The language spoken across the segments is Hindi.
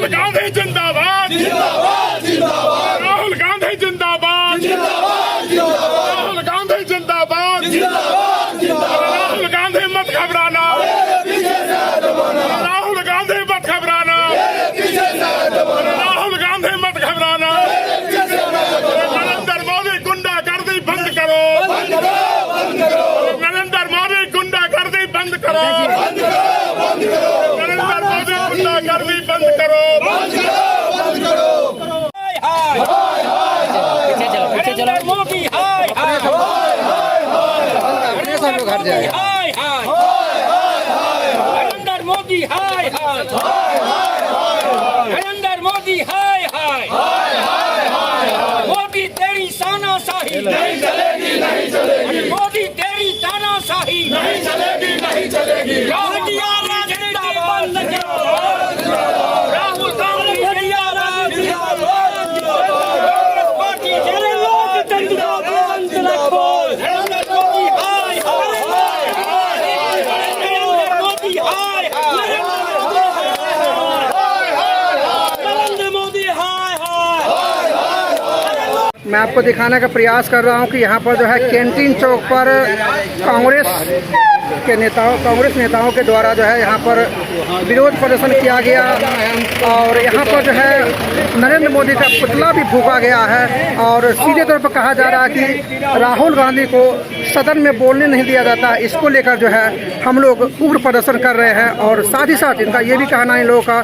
राहुल गांधी जिंदाबाद जिंदाबाद जिंदाबाद, राहुल गांधी जिंदाबाद जिंदाबाद जिंदाबाद, राहुल गांधी जिंदाबाद जिंदाबाद जिंदाबाद, राहुल गांधी मत घबराना, राहुल गांधी मत घबराना, राहुल गांधी मत घबराना, नरेंद्र मोदी गुंडागर्दी बंद करो, नरेंद्र मोदी गुंडागर्दी बंद करो, नरेंद्र मोदी गुंडागर्दी बंद करो, पीछे चलो मोदी हाय हाय सब लोग हट जाए हाय हाय नरेंद्र मोदी हाय हाय नरेंद्र मोदी हाय हाय मोदी तेरी तानाशाही नहीं चलेगी नहीं चलेगी, मोदी तेरी तानाशाही नहीं चलेगी नहीं चलेगी, राहुल गांधी जिंदाबाद राहुल गांधी जिंदाबाद मोदी तेरे लोग जिंदाबाद जिंदाबाद, नरेंद्र मोदी हाय हाय नरेंद्र मोदी हाय हाय नरेंद्र मोदी हाय हाय। मैं आपको दिखाने का प्रयास कर रहा हूं कि यहाँ पर जो है कैंटीन चौक पर कांग्रेस नेताओं के द्वारा जो है यहाँ पर विरोध प्रदर्शन किया गया और यहाँ पर जो है नरेंद्र मोदी का पुतला भी फूंका गया है और सीधे तौर पर कहा जा रहा है कि राहुल गांधी को सदन में बोलने नहीं दिया जाता। इसको लेकर जो है हम लोग उग्र प्रदर्शन कर रहे हैं और साथ ही साथ इनका ये भी कहना है इन लोगों का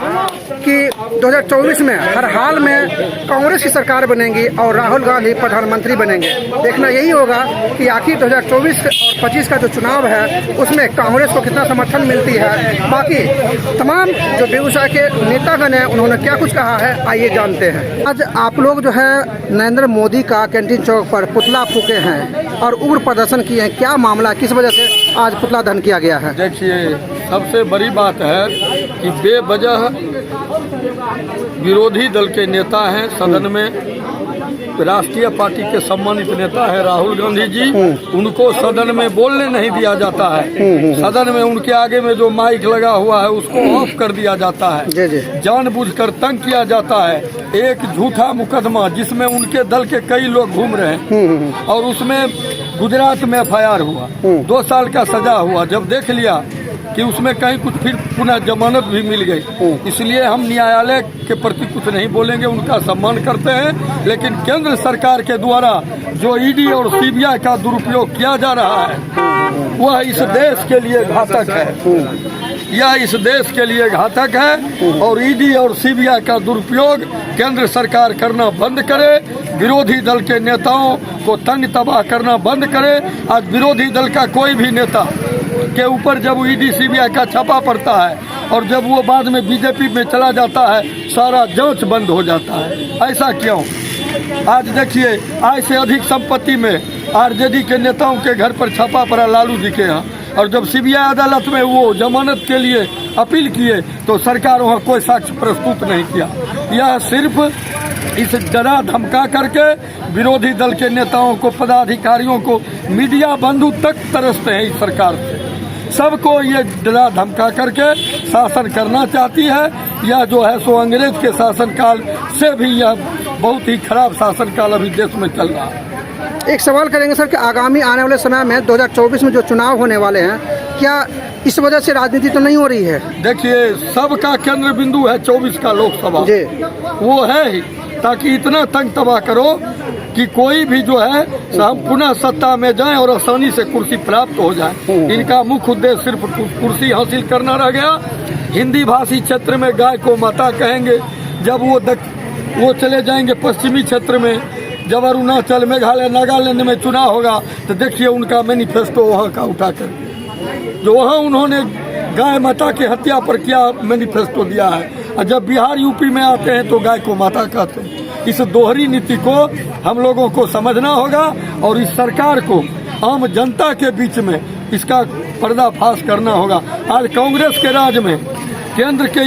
कि 2024 में हर हाल में कांग्रेस की सरकार बनेगी और राहुल गांधी प्रधानमंत्री बनेंगे। देखना यही होगा कि आखिर 2024 और 25 का जो चुनाव है उसमें कांग्रेस को कितना समर्थन मिलती है। बाकी तमाम जो बेगूसराय के नेतागण हैं उन्होंने क्या कुछ कहा है आइए जानते हैं। आज आप लोग जो है नरेंद्र मोदी का कैंटीन चौक पर पुतला फूके हैं और उग्र प्रदर्शन किए हैं, क्या मामला, किस वजह से आज पुतला दहन किया गया है? देखिए, सबसे बड़ी बात है कि बेवजह विरोधी दल के नेता हैं सदन में, राष्ट्रीय पार्टी के सम्मानित नेता है राहुल गांधी जी, उनको सदन में बोलने नहीं दिया जाता है। सदन में उनके आगे में जो माइक लगा हुआ है उसको ऑफ कर दिया जाता है, जानबूझकर तंग किया जाता है। एक झूठा मुकदमा जिसमें उनके दल के कई लोग घूम रहे हैं और उसमें गुजरात में FIR हुआ, 2 साल का सजा हुआ। जब देख लिया कि उसमें कहीं कुछ फिर पुनः जमानत भी मिल गई, इसलिए हम न्यायालय के प्रति कुछ नहीं बोलेंगे, उनका सम्मान करते हैं। लेकिन केंद्र सरकार के द्वारा जो ED और CBI का दुरुपयोग किया जा रहा है वह इस देश के लिए घातक है, यह इस देश के लिए घातक है और ED और CBI का दुरुपयोग केंद्र सरकार करना बंद करे, विरोधी दल के नेताओं को तंग तबाह करना बंद करे। आज विरोधी दल का कोई भी नेता के ऊपर जब ED CBI का छापा पड़ता है और जब वो बाद में BJP में चला जाता है सारा जांच बंद हो जाता है। ऐसा क्यों? आज देखिए, आय से अधिक संपत्ति में RJD के नेताओं के घर पर छापा पड़ा लालू जी के यहाँ, और जब CBI अदालत में वो जमानत के लिए अपील किए तो सरकार वहाँ कोई साक्ष्य प्रस्तुत नहीं किया। यह सिर्फ इस डरा धमका करके विरोधी दल के नेताओं को, पदाधिकारियों को, मीडिया बंधु तक तरसते हैं इस सरकार से। सबको ये डरा धमका करके शासन करना चाहती है। यह जो है सो अंग्रेज के शासनकाल से भी यह बहुत ही खराब शासनकाल अभी देश में चल रहा है। एक सवाल करेंगे सर कि आगामी आने वाले समय में 2024 में जो चुनाव होने वाले हैं, क्या इस वजह से राजनीति तो नहीं हो रही है? देखिए, सबका केंद्र बिंदु है 24 का लोकसभा, वो है ही, ताकि इतना तंग तबाह करो कि कोई भी जो है हम पुनः सत्ता में जाएं और आसानी से कुर्सी प्राप्त हो जाए। इनका मुख्य उद्देश्य सिर्फ कुर्सी हासिल करना रह गया। हिंदी भाषी क्षेत्र में गाय को माता कहेंगे, जब वो चले जाएंगे पश्चिमी क्षेत्र में, जब अरुणाचल, मेघालय, नागालैंड में चुनाव होगा तो देखिए उनका मैनिफेस्टो वहाँ का उठा कर, जो वहाँ उन्होंने गाय माता की हत्या पर क्या मैनिफेस्टो दिया है, और जब बिहार यूपी में आते हैं तो गाय को माता कहते हैं। इस दोहरी नीति को हम लोगों को समझना होगा और इस सरकार को आम जनता के बीच में इसका पर्दाफाश करना होगा। आज कांग्रेस के राज में केंद्र के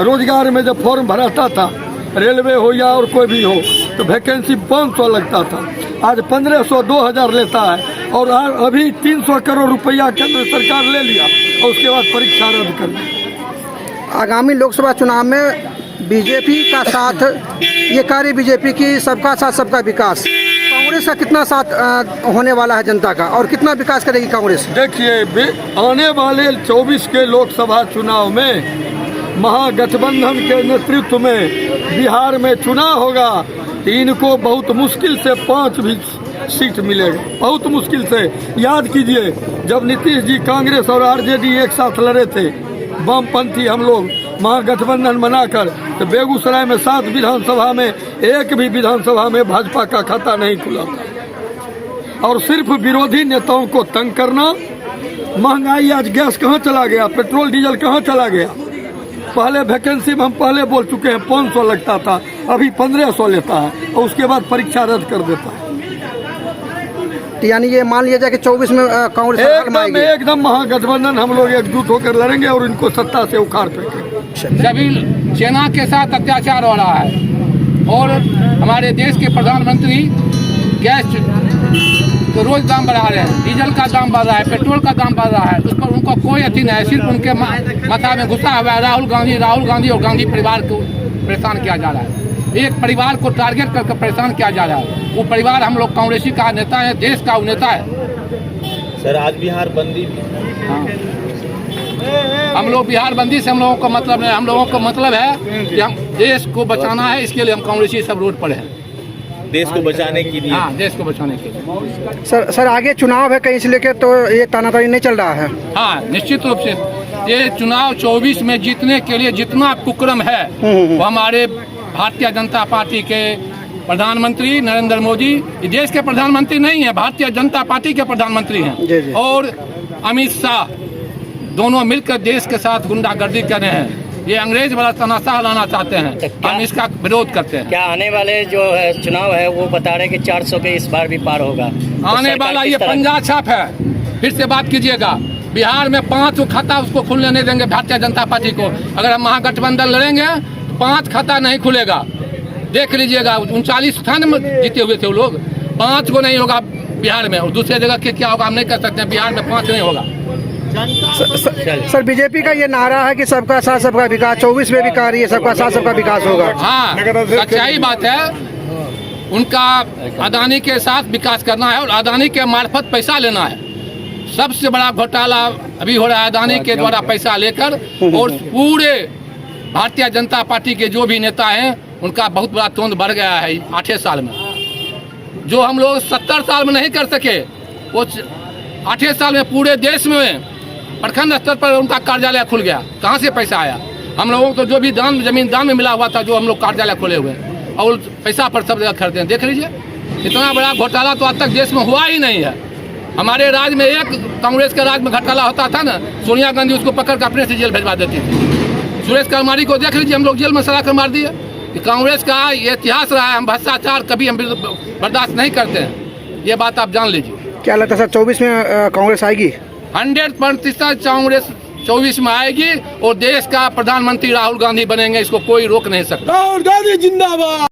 रोजगार में जब फॉर्म भराता था, रेलवे हो या और कोई भी हो, तो वैकेंसी 500 लगता था, आज 1500 2000 लेता है और अभी 300 करोड़ रुपया केंद्र सरकार ले लिया और उसके बाद परीक्षा रद्द कर दी। आगामी लोकसभा चुनाव में बीजेपी का साथ, ये कार्य बीजेपी की सबका साथ सबका विकास, कांग्रेस का कितना साथ होने वाला है जनता का, और कितना विकास करेगी कांग्रेस? देखिए, आने वाले 24 के लोकसभा चुनाव में महागठबंधन के नेतृत्व में बिहार में चुनाव होगा तो इनको बहुत मुश्किल से 5 भी सीट मिलेगा, बहुत मुश्किल से। याद कीजिए, जब नीतीश जी कांग्रेस और आरजेडी एक साथ लड़े थे, वामपंथी हम लोग महागठबंधन बनाकर, तो बेगूसराय में 7 विधानसभा में एक भी विधानसभा में भाजपा का खाता नहीं खुला था। और सिर्फ विरोधी नेताओं को तंग करना। महंगाई, आज गैस कहाँ चला गया, पेट्रोल डीजल कहाँ चला गया। पहले वैकेंसी में हम पहले बोल चुके हैं 500 लगता था, अभी 1500 लेता है, और उसके बाद परीक्षा रद्द कर देता है। यानी ये मान लिया जाए कि 24 में कांग्रेस एकदम महागठबंधन हम लोग एकजुट होकर लड़ेंगे और इनको सत्ता से उखाड़ फेंकेंगे। सभी सेना के साथ अत्याचार हो रहा है और हमारे देश के प्रधानमंत्री गैस तो रोज दाम बढ़ा रहे हैं, डीजल का दाम बढ़ रहा है, पेट्रोल का दाम बढ़ रहा है, उस पर उनको कोई अथी नहीं है। सिर्फ उनके माथा में गुस्सा हुआ है। राहुल गांधी और गांधी परिवार को परेशान किया जा रहा है। एक परिवार को टारगेट करके परेशान किया जा रहा है। वो परिवार हम लोग कांग्रेसी का नेता है, देश का नेता है। सर, आज बिहार बंदी हाँ, हम लोग बिहार बंदी से हम लोगों को मतलब है, हम लोगों को मतलब है कि हम देश को बचाना है, इसके लिए हम कांग्रेसी सब रोड पर हैं, देश को बचाने के लिए। हाँ, देश को बचाने के लिए। सर आगे चुनाव है कहीं से लेकर, तो ये तानातानी नहीं चल रहा है? हाँ, निश्चित रूप से ये चुनाव 24 में जीतने के लिए जितना कुक्रम है वो हमारे भारतीय जनता पार्टी के प्रधानमंत्री नरेंद्र मोदी, देश के प्रधानमंत्री नहीं है, भारतीय जनता पार्टी के प्रधानमंत्री हैं, और अमित शाह दोनों मिलकर देश के साथ गुंडागर्दी कर रहे हैं। ये अंग्रेज वाला तमाशा लाना चाहते हैं, हम इसका विरोध करते हैं। क्या आने वाले जो है चुनाव है वो बता रहे कि 400 के इस बार भी पार होगा? आने वाला ये पंजा छाप है। फिर से बात कीजिएगा, बिहार में 5 खाता उसको खुलने नहीं देंगे भारतीय जनता पार्टी को। अगर हम महागठबंधन लड़ेंगे तो 5 खाता नहीं खुलेगा। देख लीजिएगा, 39 स्थान में जीते हुए थे वो लोग, 5 को नहीं होगा बिहार में। और दूसरी जगह क्या होगा हम नहीं कर सकते, बिहार में 5 नहीं होगा। सर बीजेपी का ये नारा है कि सबका साथ सबका विकास, 24 में भी कह रही है सबका साथ सबका विकास होगा। हाँ, सच्चाई बात है। उनका अदानी के साथ विकास करना है और अदानी के मार्फत पैसा लेना है। सबसे बड़ा घोटाला अभी हो रहा है अदानी के द्वारा पैसा लेकर, और पूरे भारतीय जनता पार्टी के जो भी नेता हैं उनका बहुत बड़ा तोंद बढ़ गया है 8 साल में। जो हम लोग 70 साल में नहीं कर सके वो 8 साल में पूरे देश में प्रखंड स्तर पर उनका कार्यालय खुल गया। कहाँ से पैसा आया? हम लोगों को जो भी दान, जमीन दान में मिला हुआ था, जो हम लोग कार्यालय खोले हुए हैं, और पैसा पर सब जगह खरीदते हैं। देख लीजिए, इतना बड़ा घोटाला तो आज तक देश में हुआ ही नहीं है। हमारे राज्य में एक कांग्रेस के राज्य में घोटाला होता था ना, सोनिया गांधी उसको पकड़ कर अपने से जेल भेजवा देती थी। सुरेश कुमारी को देख लीजिए, हम लोग जेल में सड़ा कर मार दिए। कांग्रेस का ये इतिहास रहा है, हम भ्रष्टाचार कभी हम बर्दाश्त नहीं करते हैं। ये बात आप जान लीजिए। क्या लगता है सर 24 में कांग्रेस आएगी? 100% कांग्रेस 24 में आएगी और देश का प्रधानमंत्री राहुल गांधी बनेंगे, इसको कोई रोक नहीं सकता। राहुल गांधी जिंदाबाद।